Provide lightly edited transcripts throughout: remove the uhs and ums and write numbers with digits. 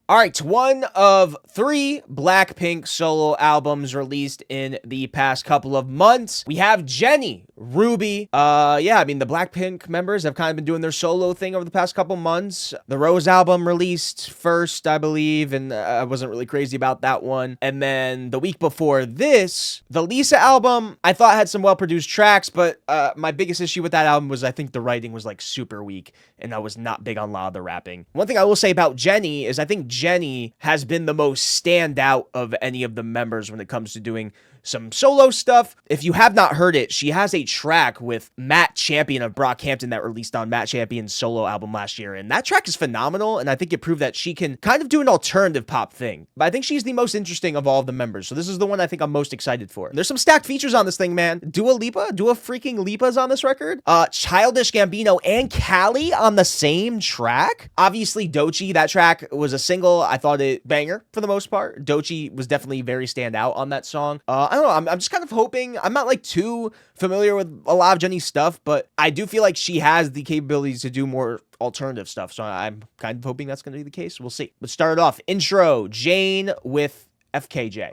All right, one of 3 BLACKPINK solo albums released in the past couple of months. We have JENNIE, Ruby. Yeah, I mean, the BLACKPINK members have kind of been doing their solo thing over the past couple months. The Rose album released first, I believe, and I wasn't really crazy about that one. And then the week before this, the Lisa album, I thought had some well-produced tracks, but my biggest issue with that album was I think the writing was like super weak, and I was not big on a lot of the rapping. One thing I will say about JENNIE is I think JENNIE has been the most standout of any of the members when it comes to doing some solo stuff. If you have not heard it, she has a track with Matt Champion of Brockhampton that released on Matt Champion's solo album last year, and that track is phenomenal, and I think it proved that she can kind of do an alternative pop thing. But I think she's the most interesting of all of the members, so this is the one I think I'm most excited for. There's some stacked features on this thing, man. Dua freaking Lipa's on this record. Childish Gambino and Callie on the same track. Obviously, Doechii, that track was a single. I thought it banger for the most part. Doechii was definitely very standout on that song. I don't know. I'm just kind of hoping. I'm not like too familiar with a lot of JENNIE's stuff, but I do feel like she has the capabilities to do more alternative stuff. So I'm kind of hoping that's going to be the case. We'll see. Let's start it off. Intro, Jane with FKJ.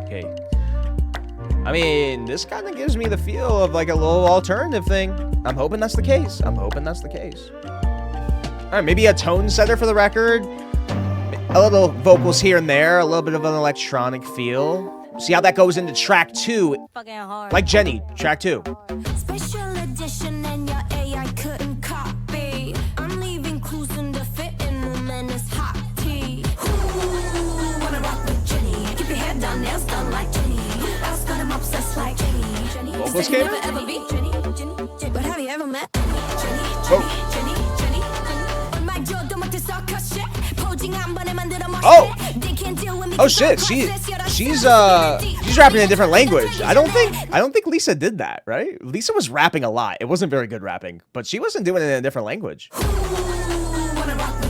Okay. I mean, this kind of gives me the feel of like a little alternative thing. I'm hoping that's the case. All right, maybe a tone setter for the record. A little vocals here and there. A little bit of an electronic feel. See how that goes into track 2. Like JENNIE, track 2. Special edition and your AI couldn't copy. I'm leaving clues in the fit in woman is hot tea. Ooh, wanna rock with JENNIE. Keep your head down, nails done like JENNIE. Else got him obsessed like JENNIE. Vocals came? Never ever beat JENNIE. But have you ever met Oh shit, she's rapping in a different language. I don't think Lisa did that, right? Lisa was rapping a lot. It wasn't very good rapping, but she wasn't doing it in a different language.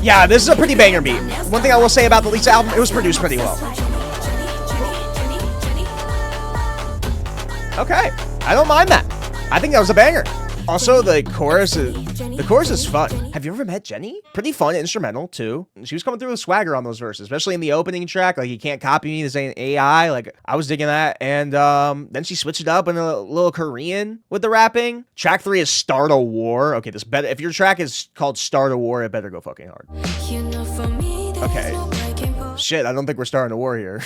Yeah, this is a pretty banger beat. One thing I will say about the Lisa album, it was produced pretty well. Okay, I don't mind that. I think that was a banger. Also, the chorus is fun. Have you ever met JENNIE? Pretty fun instrumental too. She was coming through with swagger on those verses, especially in the opening track. Like, you can't copy me, this ain't AI. Like, I was digging that. And then she switched it up in a little Korean with the rapping. Track 3 is Start a War. Okay, this better. If your track is called Start a War, it better go fucking hard. Okay. Shit, I don't think we're starting a war here.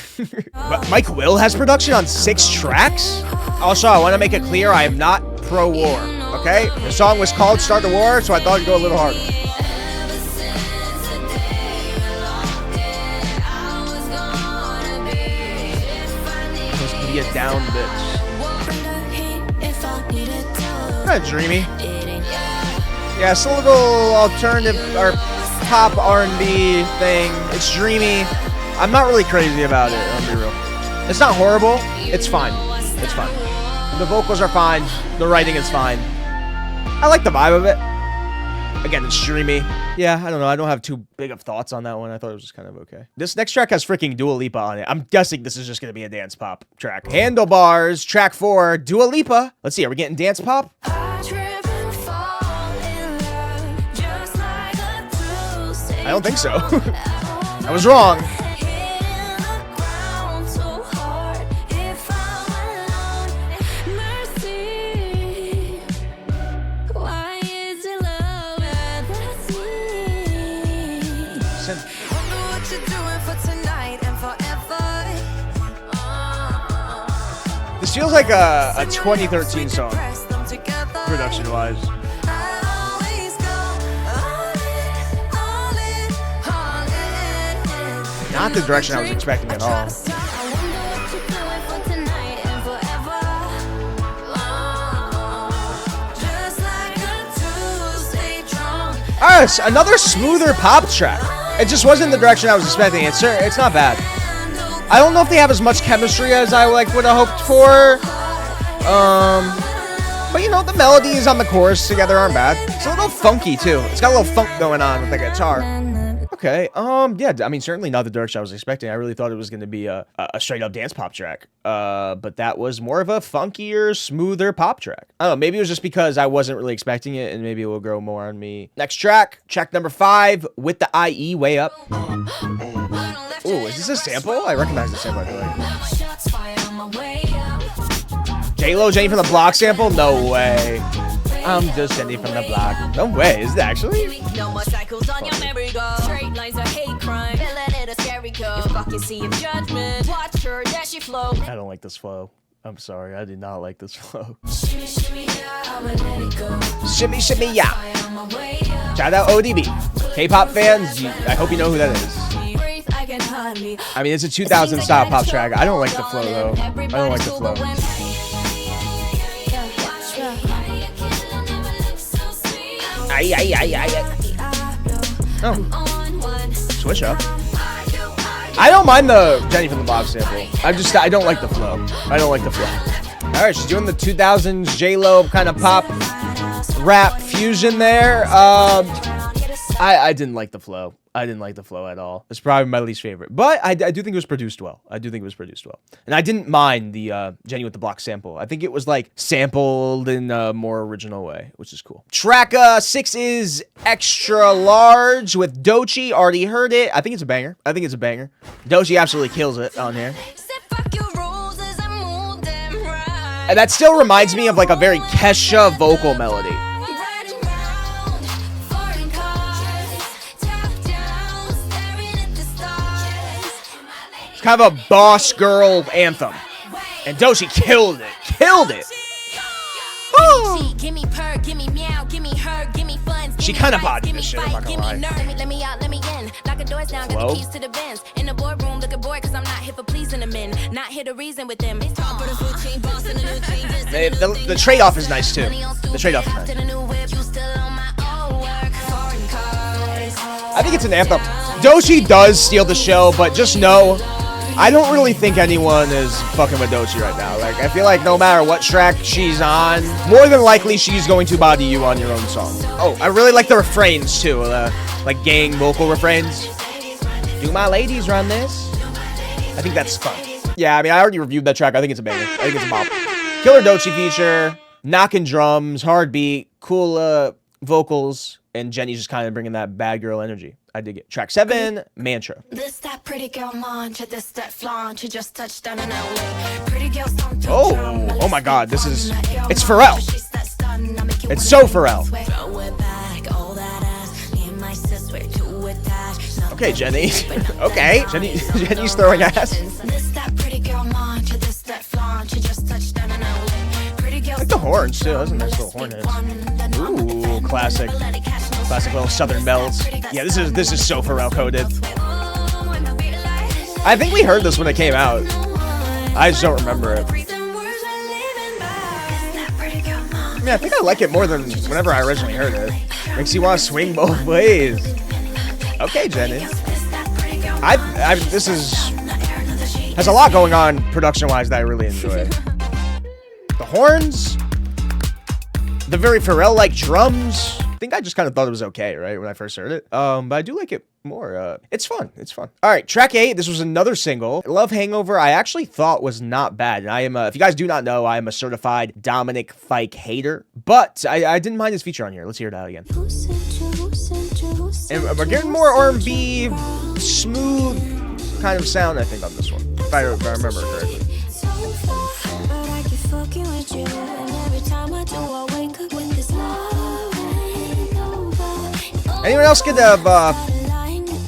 But Mike Will has production on 6 tracks? Also, I want to make it clear I am not pro-war, okay? The song was called Start the War, so I thought it'd go a little harder. Supposed to be a down bitch. Kinda dreamy. Yeah, it's a little alternative, or pop R&B thing. It's dreamy. I'm not really crazy about it, I'll be real. It's not horrible. It's fine. It's fine. The vocals are fine. The writing is fine. I like the vibe of it. Again, it's dreamy. Yeah, I don't know. I don't have too big of thoughts on that one. I thought it was just kind of okay. This next track has freaking Dua Lipa on it. I'm guessing this is just going to be a dance pop track. Handlebars, track 4, Dua Lipa. Let's see. Are we getting dance pop? I don't think so. I was wrong. This feels like a 2013 song, production-wise. Not the direction I was expecting at all. Alright, another smoother pop track. It just wasn't the direction I was expecting. It's not bad. I don't know if they have as much chemistry as I would have hoped for. But you know, the melodies on the chorus together aren't bad. It's a little funky too. It's got a little funk going on with the guitar. Okay. Yeah. I mean, certainly not the direction I was expecting. I really thought it was going to be a straight up dance pop track. But that was more of a funkier, smoother pop track. I don't know. Maybe it was just because I wasn't really expecting it, and maybe it will grow more on me. Next track number 5 with the IE way up. Ooh, is this a sample? I recognize the sample. I feel like. J-Lo, Jennie from the Block sample? No way. I'm just Jennie from the Block. No way. Is it actually? No more cycles on your merry-go. Straight lines of hate crime. Villain it a scary go. You fucking see of judgment. Watch her, that she flow. I don't like this flow. I'm sorry. I did not like this flow. Shimmy, shimmy, yeah, I'ma let it go. Shimmy, shimmy, yeah. On my way up. Shout out ODB. K-pop fans, I hope you know who that is. Breathe, I can hardly. I mean, it's a 2000 style pop track. I don't like the flow, though. I don't like the flow. Oh. Switch up. I don't mind the Jennie from the Block sample. I don't like the flow. I don't like the flow. All right, she's doing the 2000s J-Lo kind of pop rap fusion there. I didn't like the flow. I didn't like the flow at all. It's probably my least favorite. But I do think it was produced well. I do think it was produced well. And I didn't mind the Jennie with the Block sample. I think it was like sampled in a more original way, which is cool. Track 6 is Extra Large with Doechii. Already heard it. I think it's a banger. Doechii absolutely kills it on here. And that still reminds me of like a very Kesha vocal melody. It's kind of a boss girl anthem. And Doechii killed it. She kind of bodied this shit, I'm not gonna lie. Flow. The trade-off is nice too. The trade-off is nice. I think it's an anthem. Doechii does steal the show, but just know, I don't really think anyone is fucking with Doechii right now. Like, I feel like no matter what track she's on, more than likely she's going to body you on your own song. Oh, I really like the refrains too, like gang vocal refrains. Do my ladies run this? I think that's fun. Yeah, I mean, I already reviewed that track. I think it's a banger. I think it's a bop. Killer Doechii feature, knocking drums, hard beat, cool vocals, and Jennie's just kind of bringing that bad girl energy. I dig it. Track 7, Mantra. This that pretty girl mantra, this that flaunt, you just touched down in LA. Pretty girls don't Oh my god, it's Pharrell. It's so Pharrell. Okay, Jennie. Okay, Jennie's throwing ass. I like the horns too. That's a nice little horn hit. Ooh, classic little Southern bells. Yeah, this is so Pharrell coded. I think we heard this when it came out. I just don't remember it. I mean, I think I like it more than whenever I originally heard it. Makes you want to swing both ways. Okay, Jennie. This has a lot going on production-wise that I really enjoy. The horns, the very Pharrell-like drums. I think I just kind of thought it was okay, right, when I first heard it. But I do like it more. It's fun. All right, track 8. This was another single. Love Hangover. I actually thought was not bad. And I am, if you guys do not know, I am a certified Dominic Fike hater. But I didn't mind his feature on here. Let's hear it out again. And we're getting more R&B, smooth kind of sound, I think, on this one, if I remember correctly. Anyone else get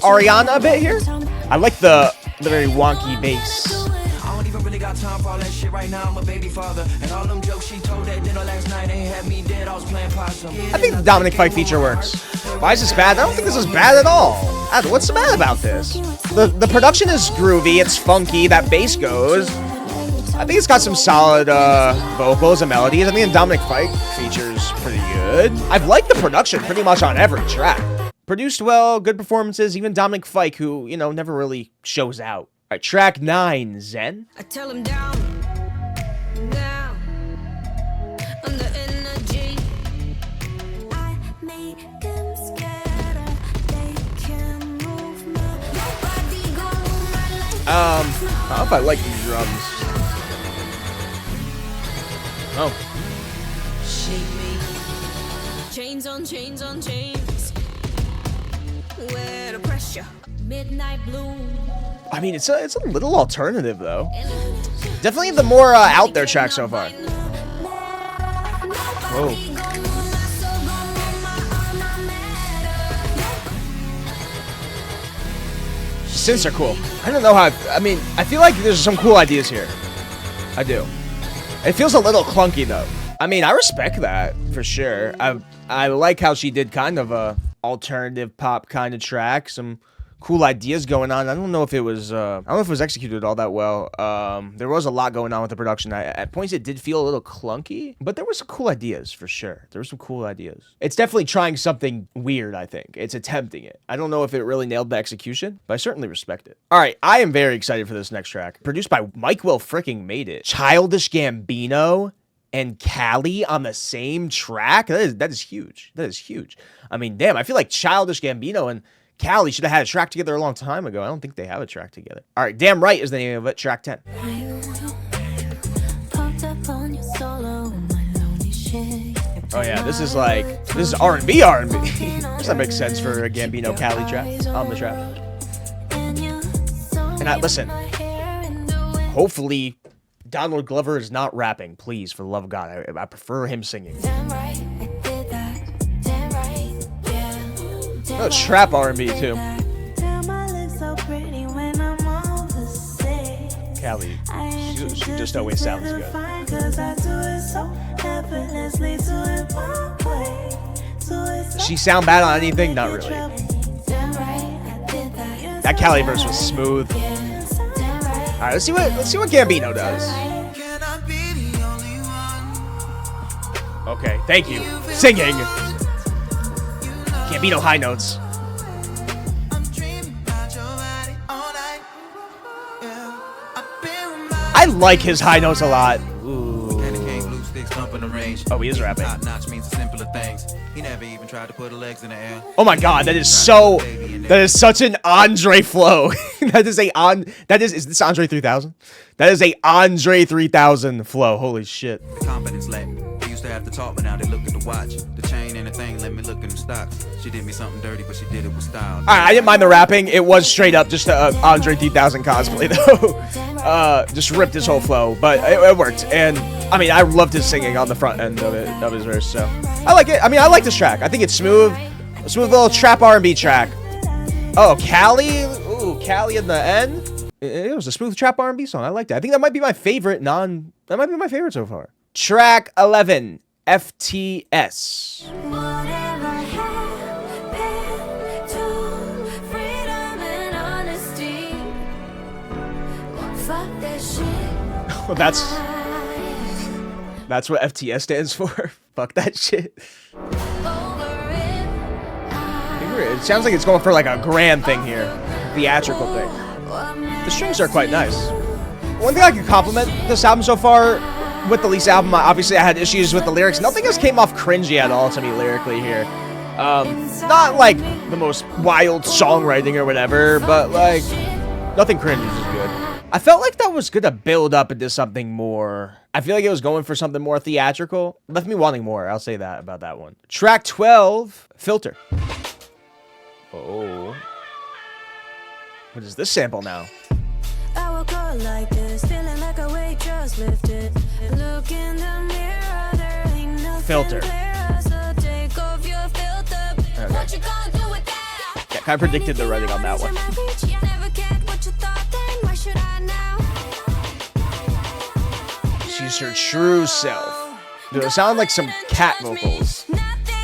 Ariana a bit here? I like the very wonky bass. I don't even really got time for all that shit right now. I'm a baby father, and all them jokes she told at dinner last night ain't had me dead. I was playing possum. I think the Dominic Fike feature works. Why is this bad? I don't think this is bad at all. What's so bad about this? The production is groovy. It's funky. That bass goes. I think it's got some solid vocals and melodies. I think the Dominic Fike feature's pretty good. I've liked the production pretty much on every track. Produced well, good performances. Even Dominic Fike, who, you know, never really shows out. All right, track 9, Zen. I tell him down. Under energy. I make them scared, they can move. I don't know if I like these drums. Oh. Chains on chains on chains. Where the pressure? Midnight blue. I mean, it's a little alternative though. Definitely the more out there track so far. Whoa. Synths are cool. I don't know how. I mean, I feel like there's some cool ideas here. I do. It feels a little clunky though. I mean, I respect that for sure. I like how she did kind of a alternative pop kind of track. Some cool ideas going on. I don't know if it was executed all that well. There was a lot going on with the production. At points it did feel a little clunky, but there were some cool ideas for sure. There were some cool ideas. It's definitely trying something weird, I think. It's attempting it. I don't know if it really nailed the execution, but I certainly respect it. All right, I am very excited for this next track. Produced by Mike Will freaking made it. Childish Gambino and Cali on the same track. That is huge. That is huge. I mean, damn, I feel like Childish Gambino and Cali should have had a track together a long time ago. I don't think they have a track together. All right, Damn Right is the name of it, track 10. Oh yeah, this is R&B. Does that make sense for a Gambino Cali track on the track? And listen, hopefully Donald Glover is not rapping, please, for the love of God. I prefer him singing. Oh, trap R&B too. Callie, she just always sounds good. Does she sound bad on anything? Not really. That Callie verse was smooth. All right, let's see what Gambino does. Okay, thank you. Singing. Gambino high notes. I like his high notes a lot. Ooh. Oh, he is rapping. Oh my God, that is such an Andre flow. Is this Andre 3000? That is a Andre 3000 flow. Holy shit. The confidence lack. They used to have to talk, but now they look at the watch. The chain and the thing, let me look at them stocks. She did me something dirty, but she did it with style. All right, I didn't mind the rapping. It was straight up just a Andre 3000 cosplay though. Just ripped his whole flow, but it worked. And I mean, I loved his singing on the front end of his verse. So I like it. I mean, I like this track. I think it's smooth, a smooth little trap R&B track. Oh, Cali. Ooh, Cali in the end. It was a smooth trap R&B song. I liked it. I think that might be my favorite that might be my favorite so far. Track 11, F.T.S. Well, that's what F.T.S stands for. Fuck that shit. It sounds like it's going for like a grand thing here. Theatrical thing. The strings are quite nice. One thing I can compliment this album so far, with the Lisa album, obviously I had issues with the lyrics. Nothing has came off cringy at all to me lyrically here. Not like the most wild songwriting or whatever, but like nothing cringy is good. I felt like that was gonna build up into something more. I feel like it was going for something more theatrical. Left me wanting more. I'll say that about that one. Track 12, Filter. Oh. What is this sample now? I will call like this, feeling like a weight just lifted. Look in the mirror, there ain't nothing Filter. there, so take off your filter. Okay. What you gonna do with that? Yeah, kind of predicted the writing on that one. She's her true self. Dude, it sounded like some cat vocals.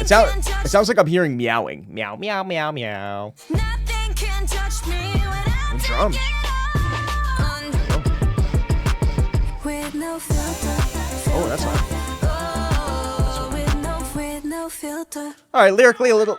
It sounds like I'm hearing meowing. Meow, meow, meow, meow. Nothing can touch me when I'm Drums. with no filter. Oh, that's fine. Oh, with no filter. All right, lyrically a little.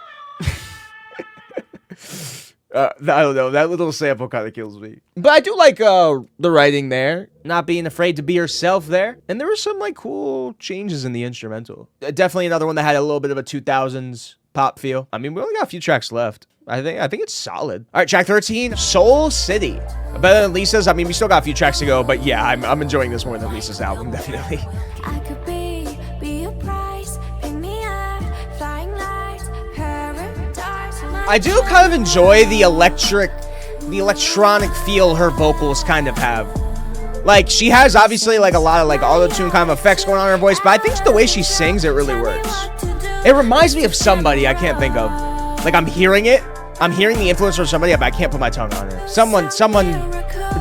I don't know. That little sample kind of kills me. But I do like the writing there. Not being afraid to be yourself there. And there were some like cool changes in the instrumental. Definitely another one that had a little bit of a 2000s pop feel. I mean, we only got a few tracks left. I think it's solid. All right, track 13, Seoul City. Better than Lisa's. I mean, we still got a few tracks to go, but yeah, I'm enjoying this more than Lisa's album, definitely. I could be a prize, pick me up, flying lights, paradise. I do kind of enjoy the electronic feel her vocals kind of have. Like, she has obviously like a lot of like auto-tune kind of effects going on in her voice, but I think the way she sings, it really works. It reminds me of somebody I can't think of. Like, I'm hearing it. I'm hearing the influence from somebody, but I can't put my tongue on it. Someone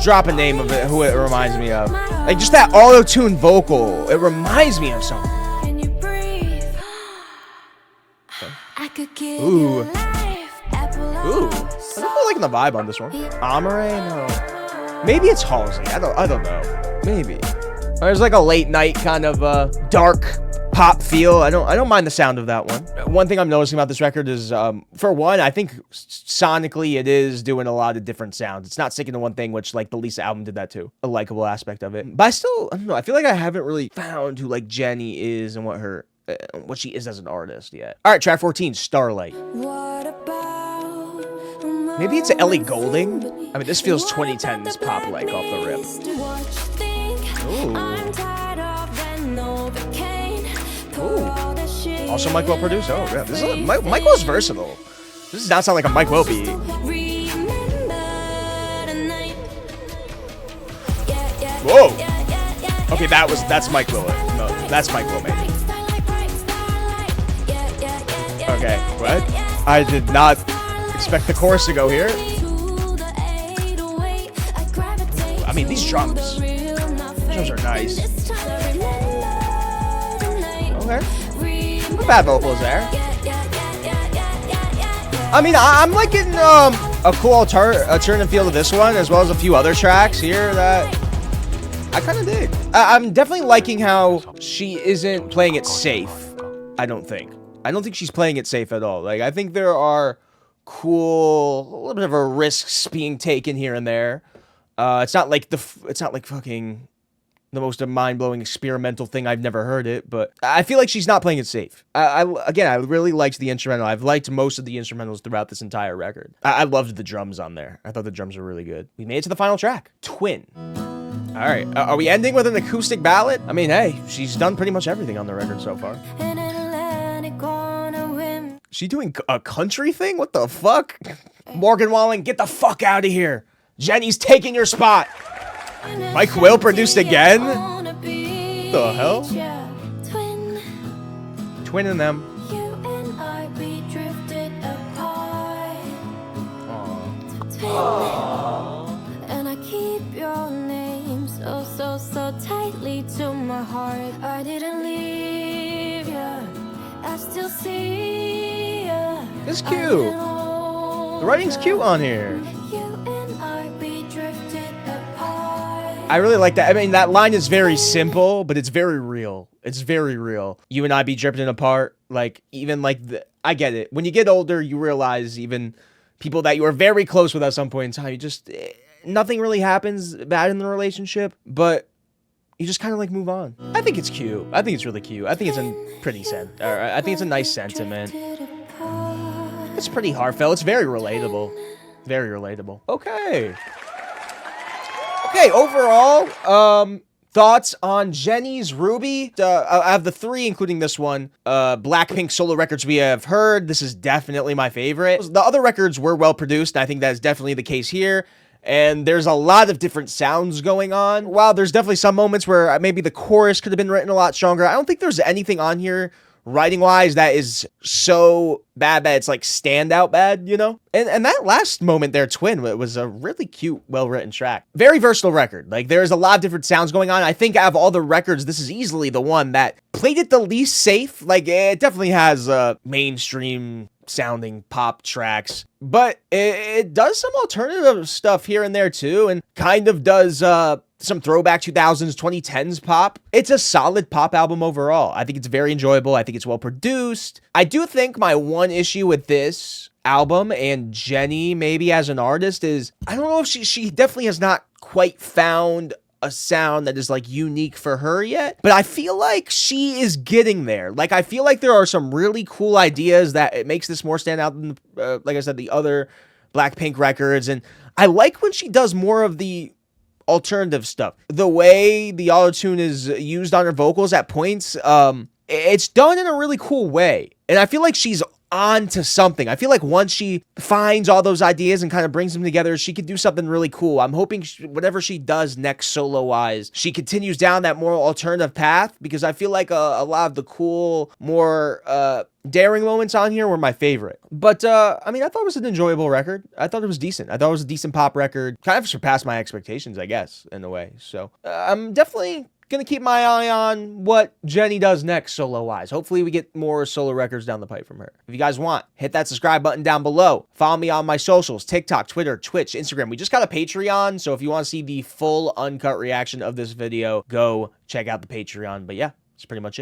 drop a name of it, who it reminds me of. Like, just that auto-tune vocal. It reminds me of something. Can you breathe? I could give Ooh. you life. Apple Ooh. I don't feel liking the vibe on this one. Amore? No. Maybe it's Halsey. I don't know. Maybe. There's like a late night kind of dark pop feel. I don't mind the sound of that one. One thing I'm noticing about this record is, for one, I think sonically it is doing a lot of different sounds. It's not sticking to one thing, which like the Lisa album did that too. A likable aspect of it. But I don't know. I feel like I haven't really found who like Jennie is and what she is as an artist yet. All right, track 14, Starlight. What about Maybe it's Ellie Goulding. I mean, this feels 2010s pop like off the rip. Ooh. Also Mike Will produced. Oh yeah, this is Mike Will's versatile. This does not sound like a Mike Will beat. Whoa. Okay, that's Mike Will. No, that's Mike Will maybe. Okay, what? I did not expect the chorus to go here. I mean, these drums are nice. Okay. Not bad vocals there. I mean, I'm liking a cool alternative feel to this one, as well as a few other tracks here that I kind of dig. I'm definitely liking how she isn't playing it safe. I don't think she's playing it safe at all. Like, I think there are a little bit of a risks being taken here and there. It's not like fucking the most mind-blowing experimental thing. I've never heard it, but I feel like she's not playing it safe. I really liked the instrumental. I've liked most of the instrumentals throughout this entire record. I loved the drums on there. I thought the drums were really good. We made it to the final track, Twin. All right, are we ending with an acoustic ballad? I mean, hey, she's done pretty much everything on the record so far. She doing a country thing? What the fuck? Morgan Wallen, get the fuck out of here. Jennie's taking your spot. Mike Will produced again? The hell? Twin and them. Aww. And I keep your name so tightly to my heart. I didn't leave ya. I still see ya. It's cute. The writing's cute on here. I really like that. I mean, that line is very simple, but it's very real. It's very real. You and I be drifting apart. Like, even like, I get it. When you get older, you realize even people that you are very close with at some point in time, you just, nothing really happens bad in the relationship, but you just kind of like move on. I think it's cute. I think it's really cute. I think it's a pretty I think it's a nice sentiment. It's pretty heartfelt. It's very relatable. Very relatable. Okay. Okay, overall, thoughts on Jennie's Ruby. I have the three, including this one. BLACKPINK solo records we have heard. This is definitely my favorite. The other records were well produced, and I think that is definitely the case here. And there's a lot of different sounds going on. While there's definitely some moments where maybe the chorus could have been written a lot stronger, I don't think there's anything on here writing-wise that is so bad that it's like standout bad, you know? And that last moment there, Twin, was a really cute, well-written track. Very versatile record. Like, there's a lot of different sounds going on. I think out of all the records, this is easily the one that played it the least safe. Like, it definitely has mainstream sounding pop tracks, but it does some alternative stuff here and there too, and kind of does some throwback 2000s 2010s pop. It's a solid pop album overall. I think it's very enjoyable. I think it's well produced. I do think my one issue with this album and Jennie maybe as an artist is, I don't know if she definitely has not quite found a sound that is like unique for her yet, but I feel like she is getting there. Like, I feel like there are some really cool ideas that it makes this more stand out than, like I said, the other Blackpink records. And I like when she does more of the alternative stuff. The way the auto-tune is used on her vocals at points, it's done in a really cool way. And I feel like she's on to something. I feel like once she finds all those ideas and kind of brings them together, she could do something really cool. I'm hoping whatever she does next solo-wise, she continues down that more alternative path, because I feel like a lot of the cool, more daring moments on here were my favorite. But, I mean, I thought it was an enjoyable record. I thought it was decent. I thought it was a decent pop record. Kind of surpassed my expectations, I guess, in a way. So, I'm definitely gonna keep my eye on what Jennie does next solo-wise. Hopefully we get more solo records down the pipe from her. If you guys want, hit that subscribe button down below. Follow me on my socials, TikTok, Twitter, Twitch, Instagram. We just got a Patreon, so if you want to see the full uncut reaction of this video, go check out the Patreon. But yeah, that's pretty much it.